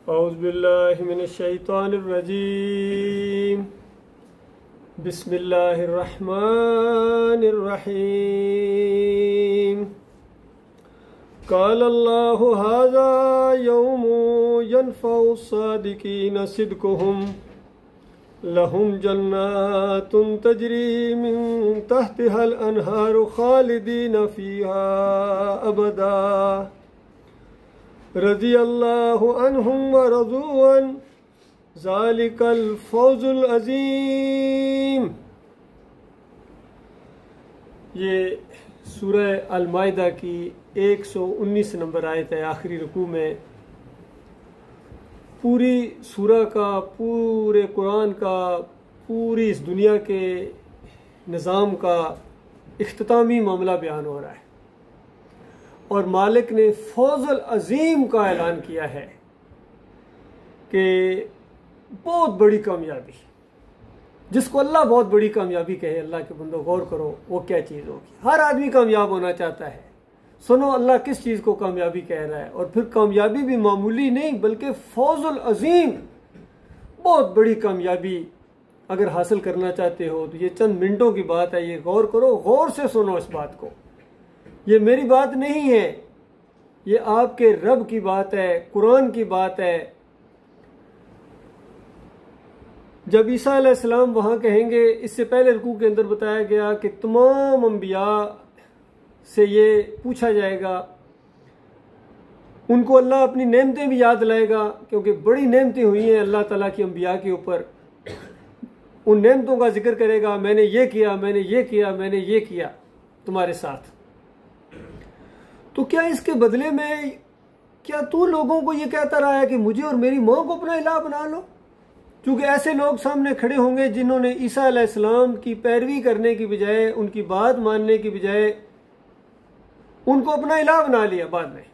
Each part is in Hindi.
औज़ुबिल्लाहि मिनश्शैतानिर्रजीम बिस्मिल्लाहिर्रहमानिर्रहीम क़ालल्लाहु हाज़ा यौमु यनफ़उस्सादिक़ीना सिद्क़ुहुम लहुम जन्नातुन तजरी मिन तहतिहल अनहारु ख़ालिदीन फ़ीहा अबदा रज़ियल्लाहु अन्हुम व रज़ू अन्हु ज़ालिकल फ़ौज़ुल अज़ीम। ये सूरह अल-माइदा की 119 नंबर आयत है। आखिरी रुकू में पूरी सूरह का, पूरे कुरान का, पूरी इस दुनिया के निज़ाम का इख्तितामी मामला बयान हो रहा है और मालिक ने फौज़ुल अज़ीम का ऐलान किया है कि बहुत बड़ी कामयाबी, जिसको अल्लाह बहुत बड़ी कामयाबी कहे, अल्लाह के बंदो गौर करो वो क्या चीज़ होगी। हर आदमी कामयाब होना चाहता है। सुनो अल्लाह किस चीज़ को कामयाबी कह रहा है, और फिर कामयाबी भी मामूली नहीं बल्कि फौज़ुल अज़ीम, बहुत बड़ी कामयाबी अगर हासिल करना चाहते हो तो ये चंद मिनटों की बात है। ये गौर करो, गौर से सुनो इस बात को। ये मेरी बात नहीं है, ये आपके रब की बात है, कुरान की बात है। जब ईसा अलैहिस्सलाम वहाँ कहेंगे, इससे पहले रुकू के अंदर बताया गया कि तमाम अंबिया से ये पूछा जाएगा, उनको अल्लाह अपनी नेमतें भी याद लाएगा क्योंकि बड़ी नेमतें हुई हैं अल्लाह ताला की अंबिया के ऊपर। उन नेमतों का जिक्र करेगा, मैंने ये किया, मैंने ये किया, मैंने ये किया तुम्हारे साथ। तो क्या इसके बदले में क्या तू लोगों को ये कहता रहा है कि मुझे और मेरी माँ को अपना इलाह बना लो? क्योंकि ऐसे लोग सामने खड़े होंगे जिन्होंने ईसा अलैहिस्सलाम की पैरवी करने की बजाय, उनकी बात मानने की बजाय उनको अपना इलाह बना लिया बाद में।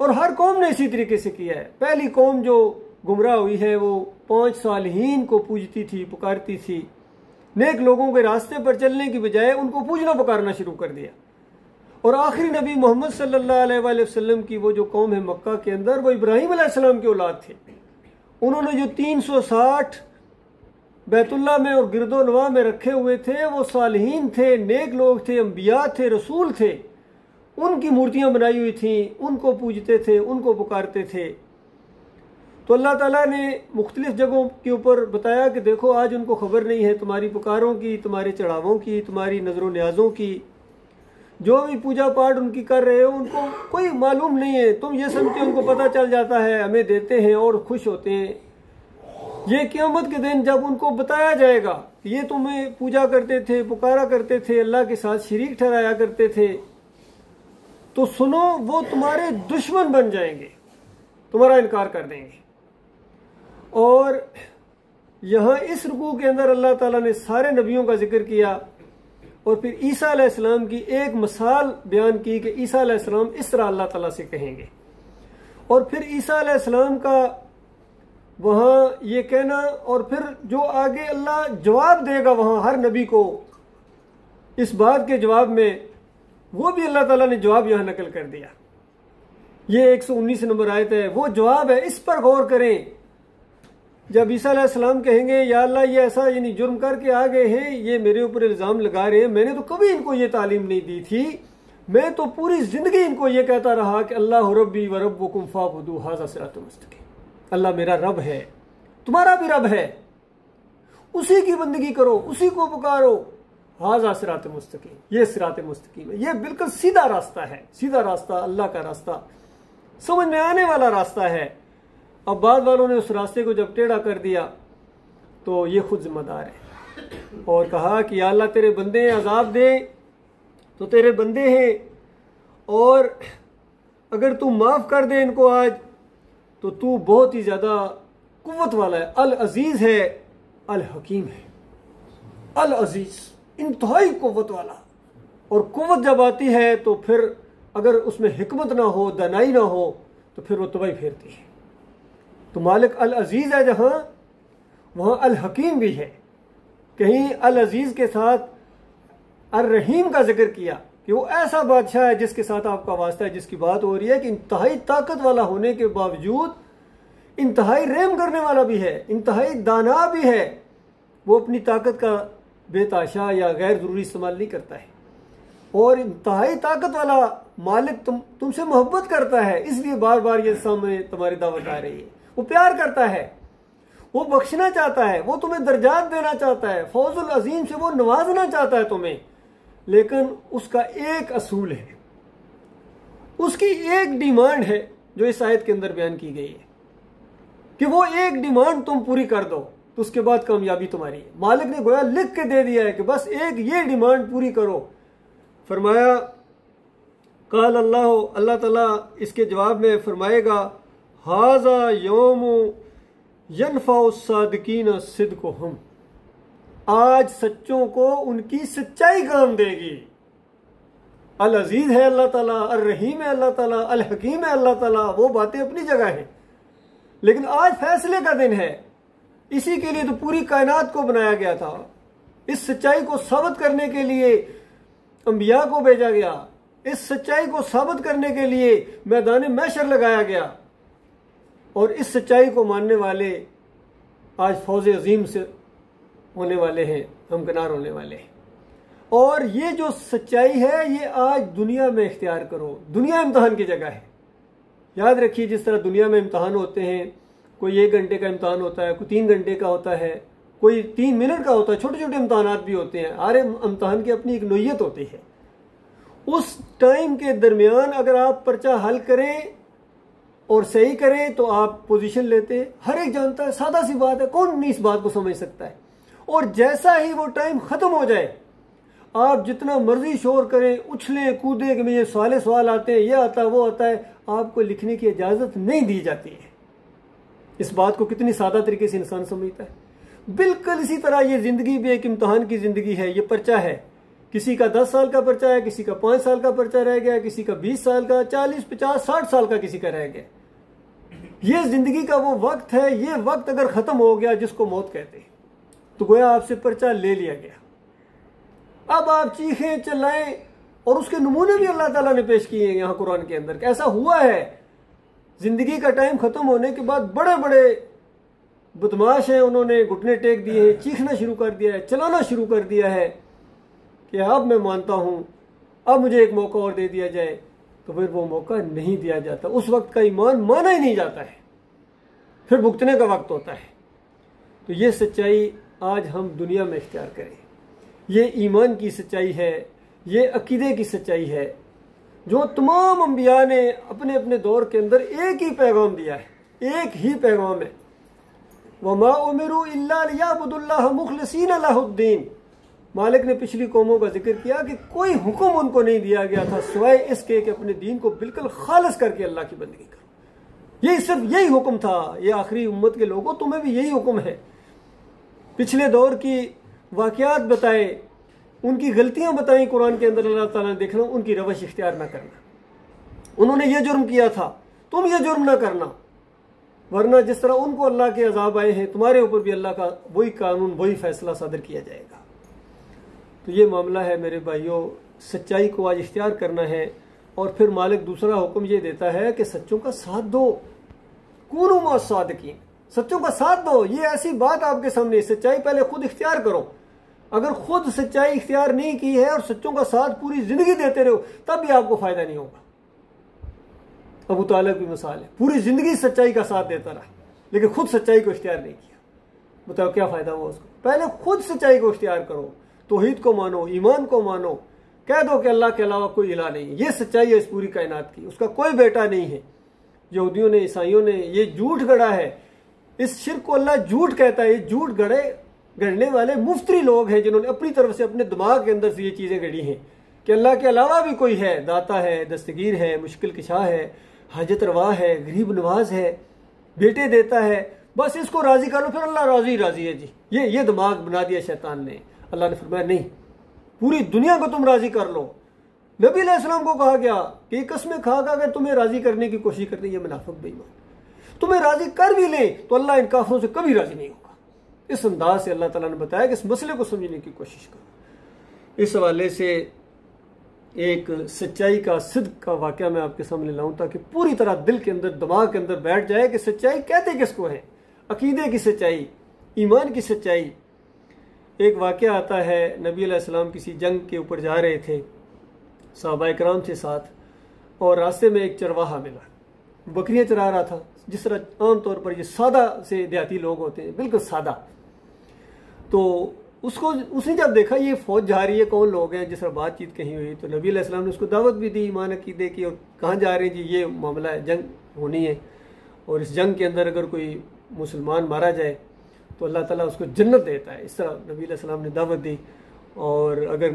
और हर कौम ने इसी तरीके से किया है। पहली कौम जो गुमराह हुई है वो 5 सालिहीन को पूजती थी, पुकारती थी। नेक लोगों के रास्ते पर चलने की बजाय उनको पूजना पुकारना शुरू कर दिया। और आखिरी नबी मोहम्मद सल्लल्लाहु अलैहि वसल्लम की वो जो कौम है मक्का के अंदर, वो इब्राहीम अलैहिस्सलाम के औलाद थे। उन्होंने जो 360 बैतुल्लाह में और गिरदोनवा में रखे हुए थे वो सालिहीन थे, नेक लोग थे, अंबिया थे, रसूल थे। उनकी मूर्तियां बनाई हुई थी, उनको पूजते थे, उनको पुकारते थे। तो अल्लाह ताला ने मुख्तलिफ जगहों के ऊपर बताया कि देखो आज उनको खबर नहीं है तुम्हारी पुकारों की, तुम्हारे चढ़ावों की, तुम्हारी नजरों न्याजों की। जो भी पूजा पाठ उनकी कर रहे हो उनको कोई मालूम नहीं है। तुम ये समझते हो उनको पता चल जाता है, हमें देते हैं और खुश होते हैं। ये क़यामत के दिन जब उनको बताया जाएगा ये तुम्हें पूजा करते थे, पुकारा करते थे, अल्लाह के साथ शरीक ठहराया करते थे, तो सुनो वो तुम्हारे दुश्मन बन जाएंगे, तुम्हारा इनकार कर देंगे। और यहाँ इस रुकू के अंदर अल्लाह ताला ने सारे नबियों का जिक्र किया और फिर ईसा अलैहिस्सलाम की एक मिसाल बयान की कि ईसा अलैहिस्सलाम इस तरह अल्लाह ताला से कहेंगे। और फिर ईसा अलैहिस्सलाम का वहाँ ये कहना, और फिर जो आगे अल्लाह जवाब देगा वहाँ हर नबी को इस बात के जवाब में, वो भी अल्लाह ताला ने जवाब यहाँ नकल कर दिया। ये 119 नंबर आयत है, वो जवाब है। इस पर गौर करें। जब ईसा अलैहिस्सलाम कहेंगे या अल्लाह ये ऐसा यानी जुर्म करके आ गए हैं, ये मेरे ऊपर इल्ज़ाम लगा रहे हैं, मैंने तो कभी इनको ये तालीम नहीं दी थी, मैं तो पूरी ज़िंदगी इनको ये कहता रहा कि अल्लाह रब्बी व रब्बुकुम फ़अबुदू हाज़ा सिरातुल मुस्तक़ीम, अल्लाह मेरा रब है, तुम्हारा भी रब है, उसी की बंदगी करो, उसी को पुकारो, हाज़ा सिरातुल मुस्तक़ीम, ये सिरातुल मुस्तक़ीम है, ये बिल्कुल सीधा रास्ता है, सीधा रास्ता, अल्लाह का रास्ता, समझ में आने वाला रास्ता है। अब बाद वालों ने उस रास्ते को जब टेढ़ा कर दिया तो ये खुद जिम्मेदार है और कहा कि या अल्लाह तेरे बंदे हैं, अजाब दे तो तेरे बंदे हैं, और अगर तू माफ़ कर दे इनको आज तो तू बहुत ही ज़्यादा कुव्वत वाला है। अल अजीज़ है, अल हकीम है। अल अजीज़ इंतहाई कुव्वत वाला, और कुव्वत जब आती है तो फिर अगर उसमें हिकमत ना हो, दानाई ना हो, तो फिर वो तबाही फेरती है। तो मालिक अल अजीज़ है जहाँ, वहाँ अल हकीम भी है। कहीं अल अजीज़ के साथ अर रहीम का जिक्र किया कि वो ऐसा बादशाह है जिसके साथ आपका वास्ता है, जिसकी बात हो रही है कि इंतहाई ताकत वाला होने के बावजूद इंतहाई रहम करने वाला भी है, इंतहाई दाना भी है। वो अपनी ताकत का बेताशा या गैर ज़रूरी इस्तेमाल नहीं करता है। और इंतहाई ताकत वाला मालिक तुमसे मोहब्बत करता है, इसलिए बार बार ये सामने तुम्हारी दावत आ रही है। वो प्यार करता है, वो बख्शना चाहता है, वो तुम्हें दर्जात देना चाहता है, फौजुल अजीम से वो नवाजना चाहता है तुम्हें। लेकिन उसका एक असूल है, उसकी एक डिमांड है जो इस आयत के अंदर बयान की गई है कि वो एक डिमांड तुम पूरी कर दो तो उसके बाद कामयाबी तुम्हारी है। मालिक ने गोया लिख के दे दिया है कि बस एक ये डिमांड पूरी करो। फरमाया काल अल्लाह ताला इसके जवाब में फरमाएगा हाजा यौम यनफा सादिकीन सिद्कुहुम, आज सच्चों को उनकी सच्चाई काम देगी। अल अजीज है अल्लाह ताला, अल रहीम है अल्लाह ताला, अल हकीम है अल्लाह ताला, वो बातें अपनी जगह हैं। लेकिन आज फैसले का दिन है, इसी के लिए तो पूरी कायनात को बनाया गया था। इस सच्चाई को साबित करने के लिए अंबिया को भेजा गया, इस सच्चाई को साबित करने के लिए मैदान महशर लगाया गया। और इस सच्चाई को मानने वाले आज फौज अजीम से होने वाले हैं, हमकिनार होने वाले हैं। और ये जो सच्चाई है ये आज दुनिया में इख्तियार करो। दुनिया इम्तहान की जगह है। याद रखिए, जिस तरह दुनिया में इम्तहान होते हैं, कोई 1 घंटे का इम्तहान होता है, कोई 3 घंटे का होता है, कोई 3 मिनट का होता है, छोटे छोटे इम्तहानात भी होते हैं। हर इम्तहान की अपनी एक नोयत होती है। उस टाइम के दरमियान अगर आप पर्चा हल करें और सही करें तो आप पोजीशन लेते। हर एक जानता है, सादा सी बात है, कौन नहीं इस बात को समझ सकता है। और जैसा ही वो टाइम खत्म हो जाए, आप जितना मर्जी शोर करें, उछले कूदे कि मुझे सवाल आते हैं, ये आता है वो आता है, आपको लिखने की इजाजत नहीं दी जाती है। इस बात को कितनी सादा तरीके से इंसान समझता है। बिल्कुल इसी तरह ये जिंदगी भी एक इम्तहान की जिंदगी है। ये पर्चा है, किसी का 10 साल का पर्चा है, किसी का 5 साल का पर्चा रह गया, किसी का 20 साल का, 40, 50, 60 साल का किसी का रह गया। ये जिंदगी का वो वक्त है, ये वक्त अगर खत्म हो गया जिसको मौत कहते हैं, तो गोया आपसे पर्चा ले लिया गया। अब आप चीखें चिल्लाएं, और उसके नमूने भी अल्लाह ताला ने पेश किए हैं यहाँ कुरान के अंदर। ऐसा हुआ है, जिंदगी का टाइम खत्म होने के बाद बड़े बड़े बदमाश हैं, उन्होंने घुटने टेक दिए हैं, चीखना शुरू कर दिया है, चलाना शुरू कर दिया है कि अब मैं मानता हूं, अब मुझे एक मौका और दे दिया जाए। तो फिर वो मौका नहीं दिया जाता। उस वक्त का ईमान माना ही नहीं जाता है, फिर भुगतने का वक्त होता है। तो ये सच्चाई आज हम दुनिया में इख्तियार करें। ये ईमान की सच्चाई है, ये अकीदे की सच्चाई है, जो तमाम अंबिया ने अपने अपने दौर के अंदर एक ही पैगाम दिया है, एक ही पैगाम है। वमा उमिरू इल्ला लियअबुदुल्लाह मुखलिसीन लहुद्दीन। मालिक ने पिछली कौमों का जिक्र किया कि कोई हुक्म उनको नहीं दिया गया था सिवाय इसके कि अपने दीन को बिल्कुल खालिस करके अल्लाह की बंदगी करो। ये सिर्फ यही हुक्म था। ये आखिरी उम्मत के लोगों, तुम्हें भी यही हुक्म है। पिछले दौर की वाक़यात बताए, उनकी गलतियां बताई कुरान के अंदर, अल्लाह ताला ने देखना उनकी रवश इख्तियार ना करना। उन्होंने ये जुर्म किया था, तुम ये जुर्म ना करना, वरना जिस तरह उनको अल्लाह के अजाब आए हैं, तुम्हारे ऊपर भी अल्लाह का वही कानून, वही फैसला सादर किया जाएगा। तो ये मामला है मेरे भाइयों, सच्चाई को आज इख्तियार करना है। और फिर मालिक दूसरा हुक्म ये देता है कि सच्चों का साथ दो, कूनू मा सादिकीन, सच्चों का साथ दो। ये ऐसी बात आपके सामने, सच्चाई पहले खुद इख्तियार करो। अगर खुद सच्चाई इख्तियार नहीं की है और सच्चों का साथ पूरी जिंदगी देते रहो, तब भी आपको फायदा नहीं होगा। अबू तालिब की मिसाल है, पूरी जिंदगी सच्चाई का साथ देता रहा लेकिन खुद सच्चाई को इख्तियार नहीं किया। बताओ क्या फायदा हुआ उसको। पहले खुद सच्चाई को इख्तियार करो, तौहीद को मानो, ईमान को मानो, कह दो कि अल्लाह के अलावा कोई इलाह नहीं। ये सच्चाई है इस पूरी कायनात की, उसका कोई बेटा नहीं है। यहूदियों ने, ईसाइयों ने ये झूठ गढ़ा है, इस शिर्क को अल्लाह झूठ कहता है। ये झूठ गढ़ने वाले मुफ्तरी लोग हैं जिन्होंने अपनी तरफ से, अपने दिमाग के अंदर से ये चीजें गढ़ी हैं कि अल्लाह के अलावा भी कोई है, दाता है, दस्तगीर है, मुश्किल किशा है, हाजत रवा है, गरीब नवाज है, बेटे देता है, बस इसको राजी कर लो फिर अल्लाह राजी राजी है जी। ये दिमाग बना दिया शैतान ने। अल्लाह ने फरमाया नहीं, पूरी दुनिया को तुम राजी कर लो। नबी अलैहिस्सलाम को कहा गया कि कसमें खा कर अगर तुम्हें राजी करने की कोशिश करते, ये मुनाफिक बेईमान, तुम्हें राजी कर भी ले तो अल्लाह इन काफिरों से कभी राजी नहीं होगा। इस अंदाज से अल्लाह ताला ने बताया कि इस मसले को समझने की कोशिश करो। इस हवाले से एक सच्चाई का सिद्क का वाक़या मैं आपके सामने लाऊं ताकि पूरी तरह दिल के अंदर, दिमाग के अंदर बैठ जाए कि सच्चाई कहते किसको है। अकीदे की सच्चाई, ईमान की सच्चाई। एक वाक़या आता है, नबी अलैहिस्सलाम किसी जंग के ऊपर जा रहे थे, सहाबा इकराम थे साथ, और रास्ते में एक चरवाहा मिला, बकरियां चरा रहा था। जिस तरह आम तौर पर ये सादा से देहाती लोग होते हैं, बिल्कुल सादा। तो उसने जब देखा ये फौज जा रही है, कौन लोग हैं, जिस तरह बातचीत कहीं हुई, तो नबी अलैहिस्सलाम ने उसको दावत भी दी ईमान अकीदे की। और कहाँ जा रहे हैं जी, ये मामला है, जंग होनी है, और इस जंग के अंदर अगर कोई मुसलमान मारा जाए तो अल्लाह ताला उसको जन्नत देता है। इस तरह नबी अलैहिस्सलाम ने दावत दी, और अगर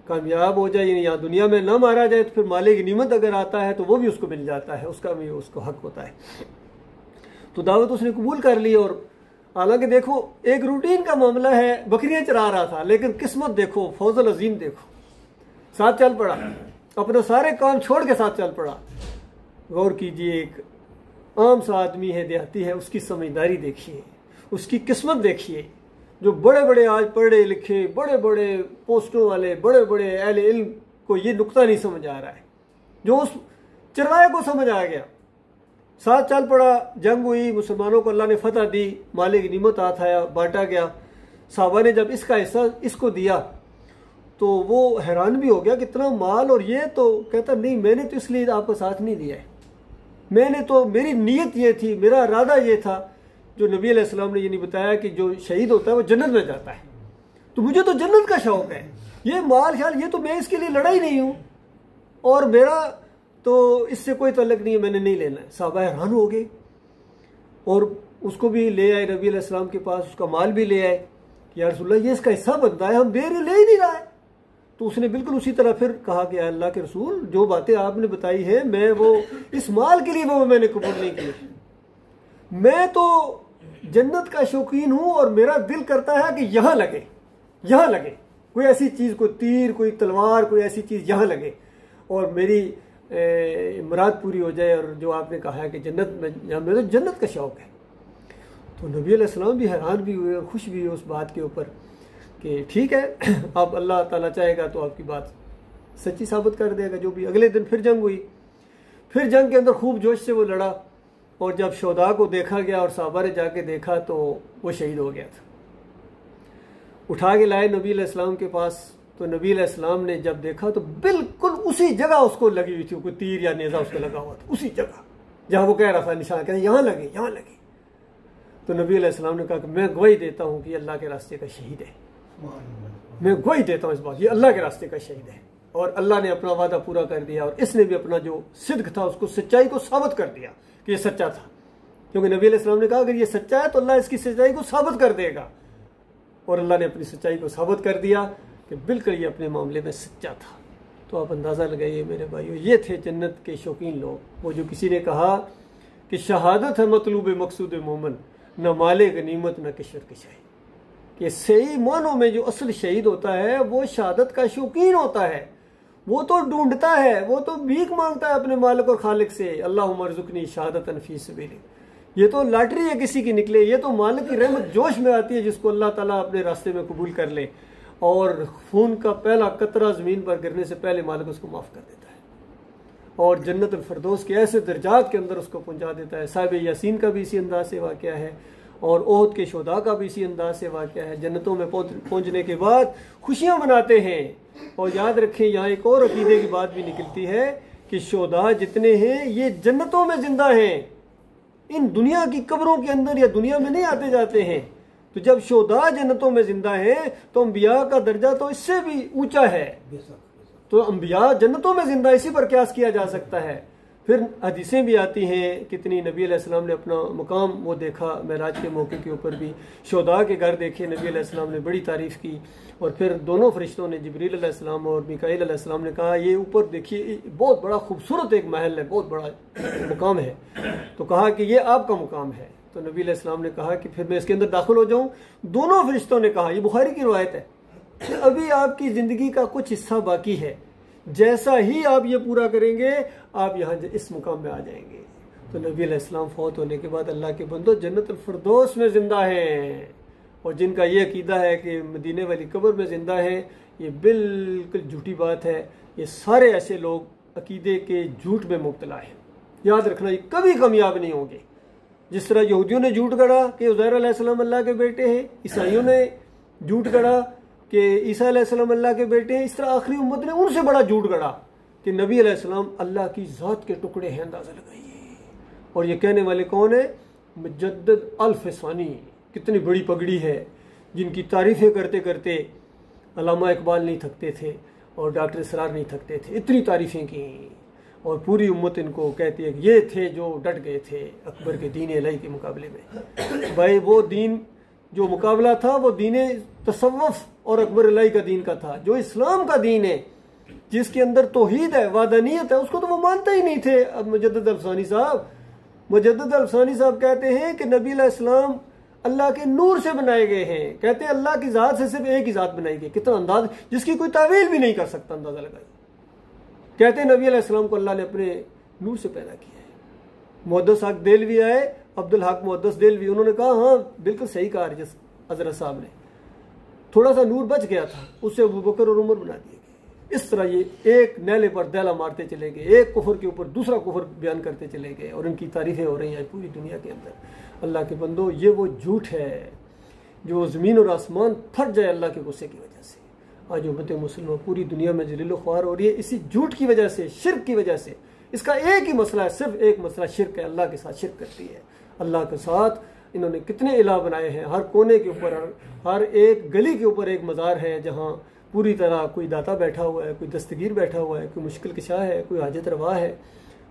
कामयाब हो जाए, यानी यहाँ दुनिया में ना मारा जाए, तो फिर माले की नीमत अगर आता है तो वो भी उसको मिल जाता है, उसका भी उसको हक होता है। तो दावत उसने कबूल कर ली। और हालांकि देखो, एक रूटीन का मामला है, बकरियां चरा रहा था, लेकिन किस्मत देखो, फौजल अजीम देखो, साथ चल पड़ा, अपने सारे काम छोड़ के साथ चल पड़ा। गौर कीजिए, एक आम सा आदमी है, देहाती है, उसकी समझदारी देखिए, उसकी किस्मत देखिए। जो बड़े बड़े आज पढ़े लिखे, बड़े बड़े पोस्टों वाले, बड़े बड़े अहले इल्म को ये नुक्ता नहीं समझ आ रहा है, जो उस चरवाहे को समझ आ गया, साथ चल पड़ा। जंग हुई, मुसलमानों को अल्लाह ने फतह दी, माले की नीमत हाथ आया, बांटा गया। साहबा ने जब इसका हिस्सा इसको दिया तो वो हैरान भी हो गया, कितना माल, और ये तो कहता नहीं, मैंने तो इसलिए आपको साथ नहीं दिया है, मैंने तो, मेरी नीयत ये थी, मेरा इरादा ये था। जो नबी अलैहिस्सलाम ने ये नहीं बताया कि जो शहीद होता है वो जन्नत में जाता है, तो मुझे तो जन्नत का शौक है, ये माल ख्याल, ये तो मैं इसके लिए लड़ा ही नहीं हूँ, और मेरा तो इससे कोई तल्लुक नहीं है, मैंने नहीं लेना है। साहबा हैरान हो गए, और उसको भी ले आए नबी अलैहिस्सलाम के पास, उसका माल भी ले आए कि या रसूलल्लाह, ये इसका हिस्सा बनता है, हम दे रहे, ले ही नहीं रहा है। तो उसने बिल्कुल उसी तरह फिर कहा कि अल्लाह के रसूल, जो बातें आपने बताई है, मैं वो इस माल के लिए वो मैंने कबूल नहीं की, मैं तो जन्नत का शौकीन हूं, और मेरा दिल करता है कि यहां लगे, यहां लगे कोई ऐसी चीज, कोई तीर, कोई तलवार, कोई ऐसी चीज यहां लगे, और मेरी मुराद पूरी हो जाए। और जो आपने कहा है कि जन्नत में, मैं तो जन्नत का शौक है। तो नबी अलैहिस्सलाम भी हैरान भी हुए और खुश भी हुए उस बात के ऊपर कि ठीक है, अब अल्लाह ताला चाहेगा तो आपकी बात सच्ची साबित कर देगा, जो भी। अगले दिन फिर जंग हुई, फिर जंग के अंदर खूब जोश से वो लड़ा, और जब शोदा को देखा गया और साहबा ने जाके देखा तो वो शहीद हो गया था। उठा के लाए नबी अलैहिस्सलाम के पास, तो नबी अलैहिस्सलाम ने जब देखा तो बिल्कुल उसी जगह उसको लगी हुई थी, कोई तीर या नेजा उसको लगा हुआ था, उसी जगह जहां वो कह रहा था, निशान कह यहाँ लगे, यहाँ लगे। तो नबी अलैहिस्सलाम ने कहा कि मैं गवाही देता हूँ कि अल्लाह के रास्ते का शहीद है, मैं गवाही देता हूँ इस बात, ये अल्लाह के रास्ते का शहीद है। और अल्लाह ने अपना वादा पूरा कर दिया, और इसने भी अपना जो सिद्क था, उसको, सच्चाई को साबित कर दिया कि ये सच्चा था, क्योंकि नबी अलैहिस्सलाम ने कहा अगर ये सच्चा है तो अल्लाह इसकी सच्चाई को साबित कर देगा। और अल्लाह ने अपनी सच्चाई को साबित कर दिया कि बिल्कुल ये अपने मामले में सच्चा था। तो आप अंदाज़ा लगाइए मेरे भाइयों, ये थे जन्नत के शौकीन लोग। वो जो किसी ने कहा कि शहादत है मतलूब मकसूद मोमन, न माले गनीमत न किशर किशाई, कि सही मानों में जो असल शहीद होता है वो शहादत का शौकीन होता है, वो तो ढूंढता है, वो तो भीख मांगता है अपने मालिक और खालिक से, अल्लाहुम्मा अर्ज़ुक़नी शहादतन फ़ी सबीलिक। ये तो लॉटरी है किसी की निकले, ये तो मालिक की रहमत जोश में आती है जिसको अल्लाह ताला अपने रास्ते में कबूल कर ले, और खून का पहला कतरा ज़मीन पर गिरने से पहले मालिक उसको माफ़ कर देता है, और जन्नत फरदौस के ऐसे दर्जात के अंदर उसको पहुंचा देता है। साहिब यासीन का भी इसी अंदाज से वाक़या है, और ओहद के शोदा का भी इसी अंदाज से वाक़या है। जन्नतों में पहुंचने के बाद खुशियां मनाते हैं। और याद रखें, यहाँ एक और अकीदे की बात भी निकलती है कि शोदा जितने हैं ये जन्नतों में जिंदा हैं, इन दुनिया की कब्रों के अंदर या दुनिया में नहीं आते जाते हैं। तो जब शोदा जन्नतों में जिंदा है तो अंबिया का दर्जा तो इससे भी ऊंचा है। तो अंबिया जन्नतों में जिंदा, इसी पर क्यास किया जा सकता है। फिर हदीसें भी आती हैं कितनी, नबी अलैहिस्सलाम ने अपना मुकाम वो देखा मेराज के मौके के ऊपर भी, शोदा के घर देखे, नबी अलैहिस्सलाम ने बड़ी तारीफ़ की। और फिर दोनों फरिश्तों ने, जिब्रील अलैहिस्सलाम और मिकाईल अलैहिस्सलाम ने कहा ये ऊपर देखिए बहुत बड़ा खूबसूरत एक महल है, बहुत बड़ा मुकाम है। तो कहा कि ये आपका मुकाम है। तो नबी अलैहिस्सलाम ने कहा कि फिर मैं इसके अंदर दाखिल हो जाऊँ। दोनों फरिश्तों ने कहा, ये बुखारी की रिवायत है, कि अभी आपकी ज़िंदगी का कुछ हिस्सा बाकी है, जैसा ही आप ये पूरा करेंगे आप यहाँ इस मुकाम में आ जाएंगे। तो नबी अलैहिस्सलाम फौत होने के बाद अल्लाह के बंदो जन्नत फरदौस में ज़िंदा हैं। और जिनका ये अकीदा है कि मदीने वाली कब्र में ज़िंदा है, ये बिल्कुल झूठी बात है। ये सारे ऐसे लोग अकीदे के झूठ में मुब्तला हैं। याद रखना, ये कभी कामयाब नहीं होंगे। जिस तरह यहूदियों ने झूठ गढ़ा कि उज़ैर अलैहिस्सलाम अल्लाह के बेटे हैं, ईसाइयों ने झूठ गढ़ा कि ईसा अलैहिस्सलाम अल्लाह के बेटे हैं, इस तरह आखिरी उम्मत ने उनसे बड़ा झूठ गढ़ा कि नबी अलैहिस्सलाम अल्लाह की ज़ात के टुकड़े हैं। अंदाज़ा लगाइए। और ये कहने वाले कौन है? मुजद्दिद अल-फ़सानी। कितनी बड़ी पगड़ी है, जिनकी तारीफ़ें करते करते अल्लामा इकबाल नहीं थकते थे और डॉक्टर इसरार नहीं थकते थे, इतनी तारीफ़ें की। और पूरी उम्मत इनको कहती है कि ये थे जो डट गए थे अकबर के दीन इलाही के मुकाबले में। भाई वो दीन जो मुकाबला था वो दीन तसव्वुफ और अकबर इलाही का दीन का था। जो इस्लाम का दीन है, जिसके अंदर तौहीद है, वादानियत है, उसको तो वो मानते ही नहीं थे। अब मुजद्दिद अल-फ़सानी साहब कहते हैं कि नबी अलैहिस्सलाम अल्लाह के नूर से बनाए गए हैं। कहते हैं अल्लाह की ज़ात से सिर्फ एक ही ज़ात बनाई गई। कितना अंदाज, जिसकी कोई तावील भी नहीं कर सकता। अंदाजा लगाइए। कहते हैं नबी अलैहिस्सलाम को अल्लाह ने अपने नूर से पैदा किया है। मुहद्दिस हक देलवी आए, अब्दुल हक मुहद्दिस देलवी, उन्होंने कहा हाँ बिल्कुल सही कहा जिस हज़रत साहब ने, थोड़ा सा नूर बच गया था, उससे अबू बकर और उमर बना दिए गए। इस तरह ये एक नैले पर दैला मारते चले गए, एक कुफर के ऊपर दूसरा कुफर बयान करते चले गए और इनकी तारीफ़ें हो रही हैं पूरी दुनिया के अंदर। अल्लाह के बंदो, ये वो झूठ है जो ज़मीन और आसमान फट जाए अल्लाह के गुस्से की वजह से। आज उम्मत मुसलमान पूरी दुनिया में जलील ख्वार हो रही है इसी झूठ की वजह से, शिर्क की वजह से। इसका एक ही मसला है, सिर्फ एक मसला शिर्क है। अल्लाह के साथ शिर्क करती है। अल्लाह के साथ इन्होंने कितने इलाह बनाए हैं। हर कोने के ऊपर, हर एक गली के ऊपर एक मज़ार है जहाँ पूरी तरह कोई दाता बैठा हुआ है, कोई दस्तगीर बैठा हुआ है, कोई मुश्किल कशा है, कोई हाजत रवा है,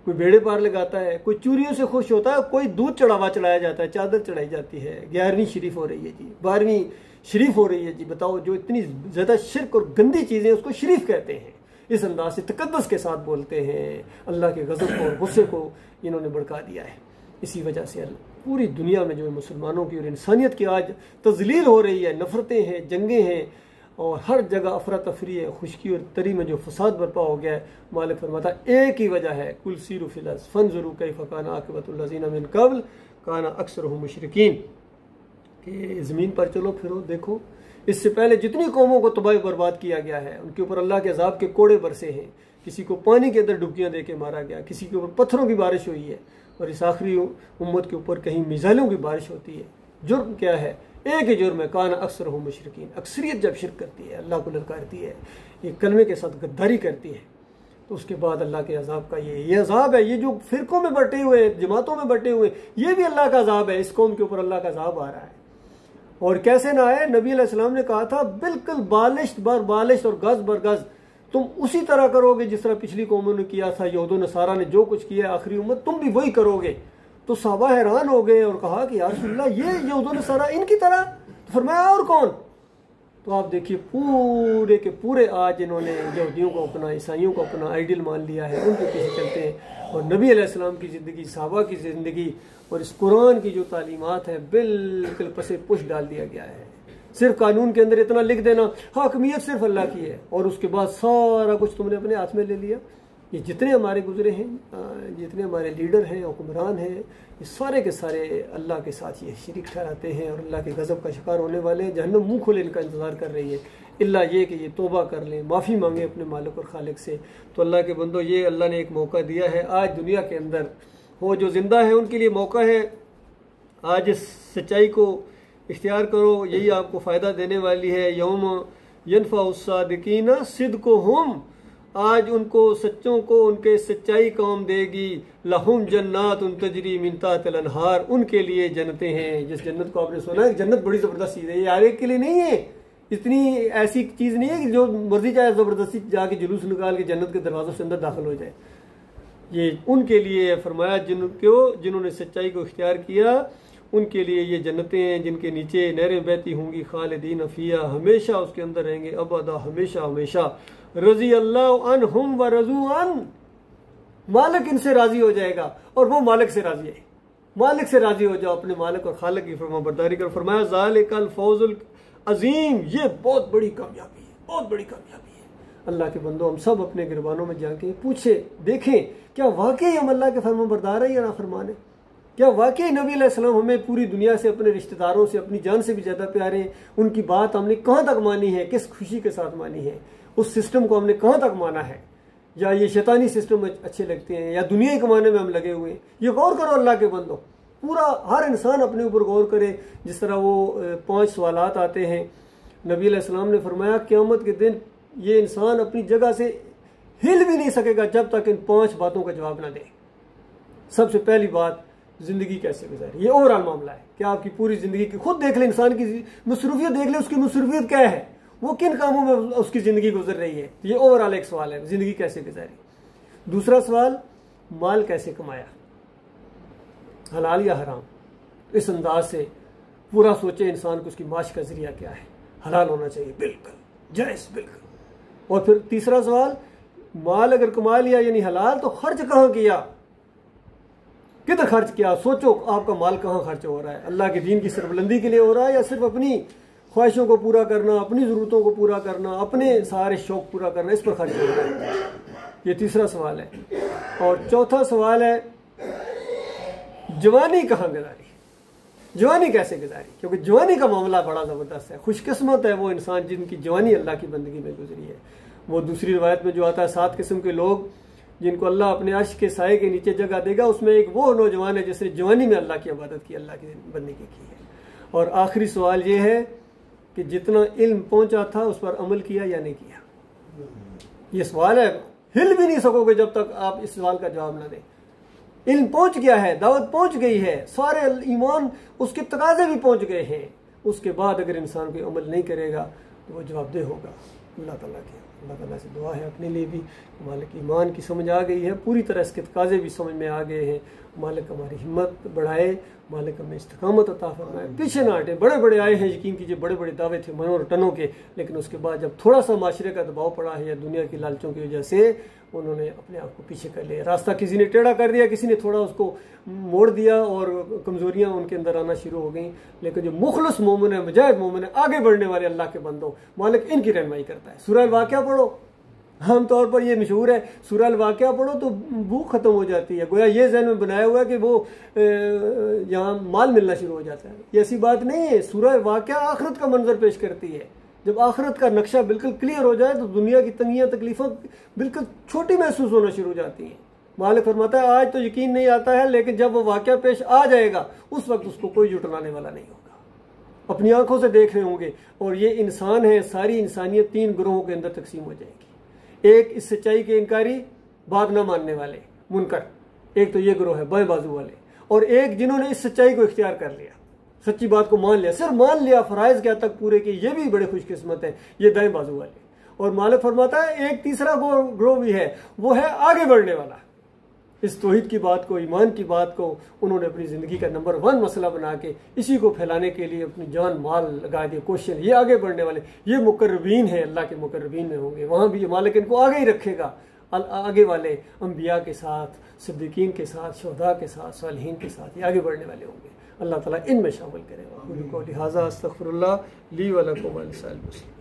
कोई बेड़े पार लगाता है, कोई चूरियों से खुश होता है, कोई दूध चढ़ाया जाता है, चादर चढ़ाई जाती है। 11वीं शरीफ हो रही है जी, 12वीं शरीफ हो रही है जी। बताओ, जो इतनी ज़्यादा शिर्क और गंदी चीज़ें उसको शरीफ कहते हैं। इस अंदाज से तकद्दुस के साथ बोलते हैं। अल्लाह के गज़ब और गुस्से को इन्होंने भड़का दिया है। इसी वजह से पूरी दुनिया में जो मुसलमानों की और इंसानियत की आज तज़लील हो रही है, नफ़रतें हैं, जंगें हैं और हर जगह अफरा तफरी है, खुशकी और तरी में जो फसाद बर्पा हो गया है। मालिक फरमाता एक ही वजह है, कुल सीरु फिल अर्ज़ फंज़ुरू कैफ़ कान आक़िबतुल लज़ीना मिन क़ब्ल कान अक्सरुहुम मुशरिकीन। कि ज़मीन पर चलो फिरो, देखो इससे पहले जितनी कौमों को तबाह बर्बाद किया गया है, उनके ऊपर अल्लाह के अज़ाब के कोड़े बरसे हैं। किसी को पानी के अंदर डुबकियाँ दे के मारा गया, किसी के ऊपर पत्थरों की बारिश हुई है, और इस आखिरी उम्मत के ऊपर कहीं मिसाइलों की बारिश होती है। जुर्म क्या है? एक ही जुर्म है, कान अक्सर हो मुशरिकीन। अक्सरियत जब शिरक करती है, अल्लाह को ललकारती है, ये कलमे के साथ गद्दारी करती है, तो उसके बाद अल्लाह के अजाब का ये अजाब है। ये जो फिरकों में बटे हुए, जमातों में बटे हुए, ये भी अल्लाह का अजाब है। इस कौम के ऊपर अल्लाह का अजाब आ रहा है। और कैसे ना आए? नबी अलैहिस्सलाम ने कहा था बिल्कुल बालिश बर बालिश और गज बर गज तुम उसी तरह करोगे जिस तरह पिछली कौमों ने किया था। यहूद नसारा ने जो कुछ किया आखिरी उम्मत, तुम भी वही करोगे। तो सहाबा हैरान हो गए और कहा कि या रसूलल्लाह, ये यहूद नसारा इनकी तरह? तो फरमाया और कौन? तो आप देखिए पूरे के पूरे आज इन्होंने यहूदियों को अपना, ईसाइयों को अपना आइडियल मान लिया है, उनके पीछे चलते हैं। और नबी अलैहिस्सलाम की ज़िंदगी, सहाबा की ज़िंदगी और इस कुरान की जो तालीमात है बिल्कुल पसे पुश डाल दिया गया है। सिर्फ कानून के अंदर इतना लिख देना हाकमियत सिर्फ अल्लाह की है, और उसके बाद सारा कुछ तुमने अपने हाथ में ले लिया। ये जितने हमारे गुजरे हैं, जितने हमारे लीडर हैं, हुक्मरान हैं, ये सारे के सारे अल्लाह के साथ ये शरीक ठहराते हैं और अल्लाह के गज़ब का शिकार होने वाले हैं। जहन्नम मुँह खोले इनका इंतज़ार कर रही है, इल्ला ये कि ये तौबा कर लें, माफ़ी मांगे अपने मालिक और खालिक से। तो अल्लाह के बंदो, ये अल्लाह ने एक मौका दिया है आज दुनिया के अंदर। वो जो ज़िंदा है उनके लिए मौका है, आज इस सच्चाई को इख्तियार करो, यही आपको फ़ायदा देने वाली है। यौम यनफ़ाउस्सादिकीना सिद्क़ुहुम, आज उनको सच्चों को उनके सच्चाई काम देगी। लहुम जन्नात उन तजरी मिन ताहतिल अनहार, उनके लिए जन्नतें हैं। जिस जन्नत को आपने सुना है, जन्नत बड़ी ज़बरदस्त चीज़ है, ये हर एक के लिए नहीं है। इतनी ऐसी चीज़ नहीं है कि जो मर्जी चाहे ज़बरदस्ती जाके जुलूस निकाल के जन्नत के दरवाज़ों से अंदर दाखिल हो जाए। ये उनके लिए फरमाया जिन्होंने सच्चाई को इख्तियार किया, उनके लिए ये जन्नतें हैं जिनके नीचे नहरें बहती होंगी, खालिदीन फ़ीहा, हमेशा उसके अंदर रहेंगे, अबदा, हमेशा हमेशा। रज़ी अल्लाह अन्हुम व रज़ू अन, मालिक इनसे राज़ी हो जाएगा और वो मालिक से राज़ी है। मालिक से राज़ी हो जाओ, अपने मालिक और खालिक की फरमाबरदारी कर। फरमाया ज़ालिकल फ़ौज़ुल अज़ीम, ये बहुत बड़ी कामयाबी है, बहुत बड़ी कामयाबी है। अल्लाह के बंदो, हम सब अपने गिरबानों में जाके पूछे देखें, क्या वाकई हम अल्लाह के फरमाबरदार है या ना फरमान है? क्या वाकई नबी अलैहिस्सलाम हमें पूरी दुनिया से, अपने रिश्तेदारों से, अपनी जान से भी ज़्यादा प्यारे हैं? उनकी बात हमने कहाँ तक मानी है, किस खुशी के साथ मानी है? उस सिस्टम को हमने कहाँ तक माना है? या ये शैतानी सिस्टम अच्छे लगते हैं, या दुनिया कमाने में हम लगे हुए हैं। ये गौर करो अल्लाह के बंदो, पूरा हर इंसान अपने ऊपर गौर करे। जिस तरह वो 5 सवालात आते हैं, नबी अलैहिस्सलाम ने फरमाया क़यामत के दिन ये इंसान अपनी जगह से हिल भी नहीं सकेगा जब तक इन 5 बातों का जवाब ना दे। सबसे पहली बात, ज़िंदगी कैसे गुजारी। ये ओवरऑल मामला है कि आपकी पूरी ज़िंदगी की खुद देख ले, इंसान की मसरूफियत देख ले, उसकी मसरूफियत क्या है, वो किन कामों में उसकी ज़िंदगी गुजर रही है। ये ओवरऑल एक सवाल है, ज़िंदगी कैसे गुजारी। दूसरा सवाल, माल कैसे कमाया, हलाल या हराम। इस अंदाज से पूरा सोचे इंसान को उसकी माश का जरिया क्या है। हलाल होना चाहिए, बिल्कुल जायज़, बिल्कुल। और फिर तीसरा सवाल, माल अगर कमा लिया यानी हलाल, तो खर्च कहाँ किया, किधर खर्च किया। सोचो आपका माल कहाँ खर्च हो रहा है, अल्लाह के दीन की सरबुलंदी के लिए हो रहा है, या सिर्फ अपनी ख्वाहिशों को पूरा करना, अपनी ज़रूरतों को पूरा करना, अपने सारे शौक पूरा करना, इस पर खर्च हो रहा है। ये तीसरा सवाल है। और चौथा सवाल है, जवानी कहाँ गुजारी, जवानी कैसे गुजारी। क्योंकि जवानी का मामला बड़ा ज़बरदस्त है। खुशकिस्मत है वो इंसान जिनकी जवानी अल्लाह की बंदगी में गुजरी है। वो दूसरी रिवायत में जो आता है, 7 किस्म के लोग जिनको अल्लाह अपने अर्श के साए के नीचे जगह देगा, उसमें एक वो नौजवान है जिसने जवानी में अल्लाह की इबादत की, अल्लाह की बंदगी की है। और आखिरी सवाल ये है कि जितना इल्म पहुंचा था उस पर अमल किया या नहीं किया। ये सवाल है, हिल भी नहीं सकोगे जब तक आप इस सवाल का जवाब ना दें। इल्म पहुंच गया है, दावत पहुंच गई है, सारे ईमान उसके तकाजे भी पहुंच गए हैं, उसके बाद अगर इंसान कोई अमल नहीं करेगा तो वो जवाबदेह होगा अल्लाह ताला से दुआ है अपने लिए भी। मालिक ईमान की समझ आ गई है, पूरी तरह इसके तकाजे भी समझ में आ गए हैं। मालिक हमारी हिम्मत बढ़ाए, मालिक हमें इस्तिकामत अता फरमाए, पीछे ना हटे। बड़े बड़े आए हैं, यकीन कीजिए बड़े बड़े दावे थे मनों और टनों के, लेकिन उसके बाद जब थोड़ा सा माशरे का दबाव पड़ा है या दुनिया की लालचों की वजह से, उन्होंने अपने आप को पीछे कर लिया। रास्ता किसी ने टेढ़ा कर दिया, किसी ने थोड़ा उसको मोड़ दिया, और कमज़ोरियाँ उनके अंदर आना शुरू हो गई। लेकिन जो मुखलस मोमिन है, मुजाहिद मोमिन है, आगे बढ़ने वाले अल्लाह के बंदों, मालिक इनकी रहनुमाई करता है। सूरह अल-वाक़िया पढ़ो, आमतौर पर ये मशहूर है, सूरह अल-वाक़िया पढ़ो तो भूख खत्म हो जाती है। गोया ये जहन में बनाया हुआ है कि वो यहाँ माल मिलना शुरू हो जाता है। ये ऐसी बात नहीं है। सूरह अल-वाक़िया आखिरत का मंजर पेश करती है। जब आखिरत का नक्शा बिल्कुल क्लियर हो जाए तो दुनिया की तंगियाँ तकलीफ़ें बिल्कुल छोटी महसूस होना शुरू हो जाती हैं। मालिक फरमाता है आज तो यकीन नहीं आता है, लेकिन जब वो वाक़या पेश आ जाएगा उस वक्त उसको कोई जुटलाने वाला नहीं होगा। अपनी आंखों से देख रहे होंगे। और ये इंसान है, सारी इंसानियत 3 ग्रोहों के अंदर तकसीम हो जाएगी। एक इस सच्चाई के इनकारी, बात न मानने वाले, मुनकर, एक तो ये ग्रोह है बाएं बाजू वाले, और एक जिन्होंने इस सच्चाई को इख्तियार कर लिया, सच्ची बात को मान लिया, सिर्फ मान लिया, फराइज क्या तक पूरे किए, ये भी बड़े खुशकिस्मत है, ये दाएं बाजू वाले। और मालिक फरमाता है एक तीसरा ग्रोह भी है, वो है आगे बढ़ने वाला। इस तौहीद की बात को, ईमान की बात को उन्होंने अपनी ज़िंदगी का नंबर 1 मसला बना के इसी को फैलाने के लिए अपनी जान माल लगा दिए, कोशिश। ये आगे बढ़ने वाले, ये मुकर्रबीन है, अल्लाह के मुकर्रबीन में होंगे। वहाँ भी मालिक इनको आगे ही रखेगा, आगे वाले अंबिया के साथ, सिद्दीकीन के साथ, शुहदा के साथ, सालिहीन के साथ, ये आगे बढ़ने वाले होंगे। अल्लाह ताला इनमें शामिल करेगा। लिहाजा अस्तगफिरुल्लाह ली व लकुम व लिसाइरिल मुस्लिमीन।